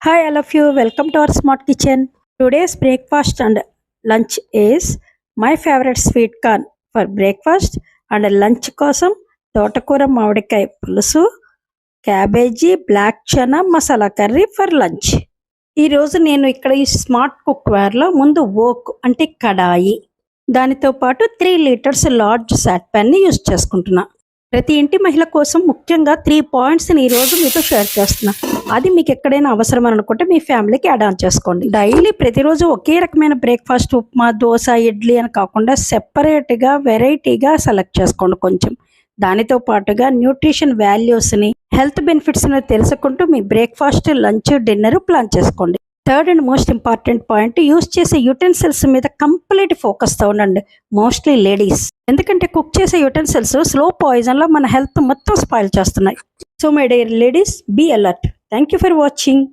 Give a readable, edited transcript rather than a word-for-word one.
Hi, all of you. Welcome to our smart kitchen. Today's breakfast and lunch is my favorite sweet corn for breakfast and lunch కోసం తోటకూర మామిడికాయ పులుసు, cabbage, black chana masala curry for lunch. ఈరోజు నేను ఇక్కడ ఈ smart కుక్వేర్లో ముందు ఓక్ అంటే కడాయి, దానితో పాటు 3 లీటర్స్ లార్జ్ సాట్ ప్యాన్ని యూజ్ చేసుకుంటున్నా. ప్రతి ఇంటి మహిళ కోసం ముఖ్యంగా 3 పాయింట్స్ని ఈరోజు మీతో షేర్ చేస్తున్నా. అది మీకు ఎక్కడైనా అవసరం అని అనుకుంటే మీ ఫ్యామిలీకి యాడ్ ఆన్ చేసుకోండి. డైలీ ప్రతిరోజు ఒకే రకమైన బ్రేక్ఫాస్ట్ ఉప్మా, దోశ, ఇడ్లీ అని కాకుండా సెపరేట్గా వెరైటీగా సెలెక్ట్ చేసుకోండి కొంచెం. దానితో పాటుగా న్యూట్రిషన్ వాల్యూస్ని, హెల్త్ బెనిఫిట్స్ని తెలుసుకుంటూ మీ బ్రేక్ఫాస్ట్, లంచ్, డిన్నర్ ప్లాన్ చేసుకోండి. Third and most important point, use చేసే యుటెన్సిల్స్ మీద కంప్లీట్ ఫోకస్తో ఉండండి, మోస్ట్లీ లేడీస్. ఎందుకంటే కుక్ చేసే యుటెన్సిల్స్ స్లో పాయిజన్లో మన హెల్త్ మొత్తం స్పాయిల్ చేస్తున్నాయి. So my dear ladies, be alert. Thank you for watching.